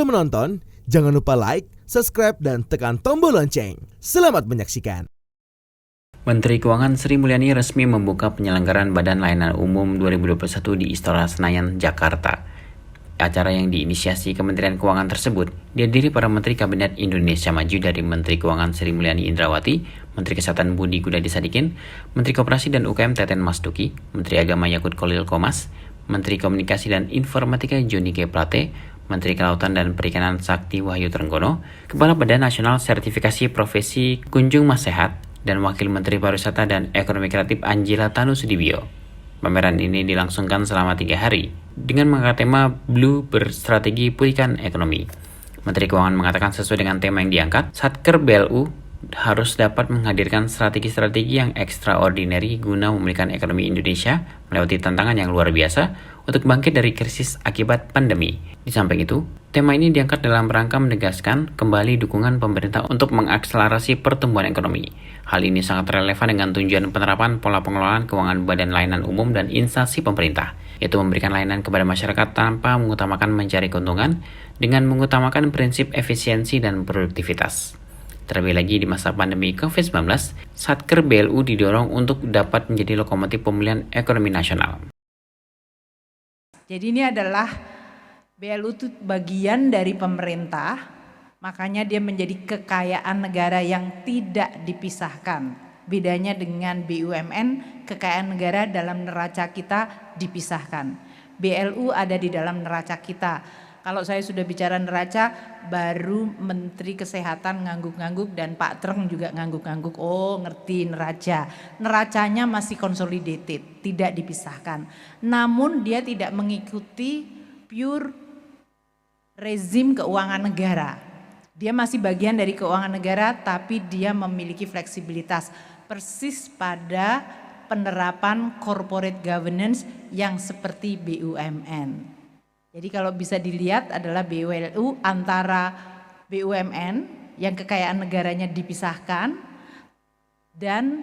Sebelum menonton, jangan lupa like, subscribe, dan tekan tombol lonceng. Selamat menyaksikan. Menteri Keuangan Sri Mulyani resmi membuka penyelenggaraan Badan Layanan Umum 2021 di Istora Senayan, Jakarta. Acara yang diinisiasi Kementerian Keuangan tersebut dihadiri para Menteri Kabinet Indonesia Maju dari Menteri Keuangan Sri Mulyani Indrawati, Menteri Kesehatan Budi Gunadi Sadikin, Menteri Koperasi dan UKM Teten Mas Duki, Menteri Agama Yakut Kolil Komas, Menteri Komunikasi dan Informatika Johnny G. Plate, Menteri Kelautan dan Perikanan Sakti Wahyu Trenggono, Kepala Badan Nasional Sertifikasi Profesi Kunjung Mas Sehat, dan Wakil Menteri Pariwisata dan Ekonomi Kreatif Anjila Tanu Sudibyo. Pameran ini dilangsungkan selama 3 hari dengan mengangkat tema Blue Berstrategi Pulihkan Ekonomi. Menteri Keuangan mengatakan sesuai dengan tema yang diangkat, Satker BLU harus dapat menghadirkan strategi-strategi yang extraordinary guna memulihkan ekonomi Indonesia melewati tantangan yang luar biasa untuk bangkit dari krisis akibat pandemi. Di samping itu, tema ini diangkat dalam rangka menegaskan kembali dukungan pemerintah untuk mengakselerasi pertumbuhan ekonomi. Hal ini sangat relevan dengan tujuan penerapan pola pengelolaan keuangan badan layanan umum dan instansi pemerintah, yaitu memberikan layanan kepada masyarakat tanpa mengutamakan mencari keuntungan dengan mengutamakan prinsip efisiensi dan produktivitas. Terlebih lagi di masa pandemi COVID-19, Satker BLU didorong untuk dapat menjadi lokomotif pemulihan ekonomi nasional. Jadi ini adalah BLU itu bagian dari pemerintah, makanya dia menjadi kekayaan negara yang tidak dipisahkan. Bedanya dengan BUMN, kekayaan negara dalam neraca kita dipisahkan. BLU ada di dalam neraca kita. Kalau saya sudah bicara neraca, baru Menteri Kesehatan ngangguk-ngangguk dan Pak Treng juga ngangguk-ngangguk. Oh, ngerti neraca. Neracanya masih consolidated, tidak dipisahkan. Namun dia tidak mengikuti pure rezim keuangan negara. Dia masih bagian dari keuangan negara, tapi dia memiliki fleksibilitas persis pada penerapan corporate governance yang seperti BUMN. Jadi kalau bisa dilihat adalah BLU antara BUMN yang kekayaan negaranya dipisahkan dan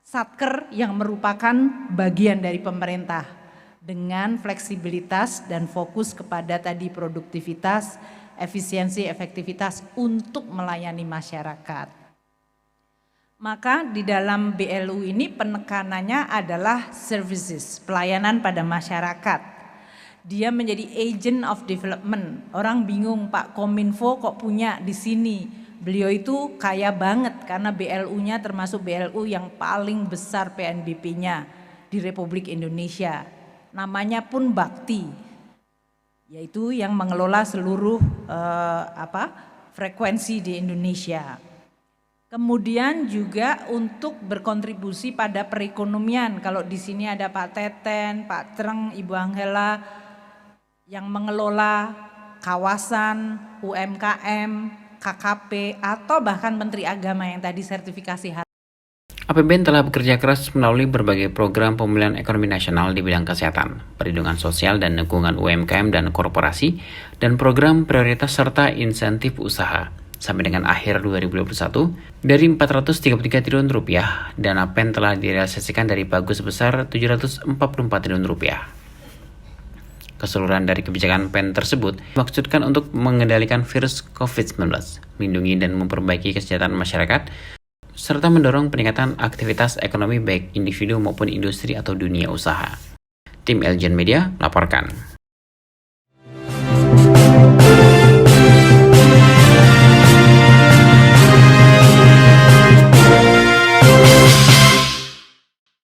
Satker yang merupakan bagian dari pemerintah dengan fleksibilitas dan fokus kepada tadi produktivitas, efisiensi, efektivitas untuk melayani masyarakat. Maka di dalam BLU ini penekanannya adalah services, pelayanan pada masyarakat. Dia menjadi agent of development. Orang bingung, Pak Kominfo kok punya di sini. Beliau itu kaya banget karena BLU-nya termasuk BLU yang paling besar PNBP-nya di Republik Indonesia. Namanya pun Bakti, yaitu yang mengelola seluruh frekuensi di Indonesia. Kemudian juga untuk berkontribusi pada perekonomian. Kalau di sini ada Pak Teten, Pak Treng, Ibu Angela yang mengelola kawasan, UMKM, KKP, atau bahkan Menteri Agama yang tadi sertifikasi. APBN telah bekerja keras melalui berbagai program pemulihan ekonomi nasional di bidang kesehatan, perlindungan sosial dan dukungan UMKM dan korporasi, dan program prioritas serta insentif usaha. Sampai dengan akhir 2021, dari Rp433 triliun, dana PEN telah direalisasikan dari pagu sebesar Rp744 triliun. Keseluruhan dari kebijakan PEN tersebut dimaksudkan untuk mengendalikan virus COVID-19, melindungi dan memperbaiki kesejahteraan masyarakat, serta mendorong peningkatan aktivitas ekonomi baik individu maupun industri atau dunia usaha. Tim Elgen Media laporkan.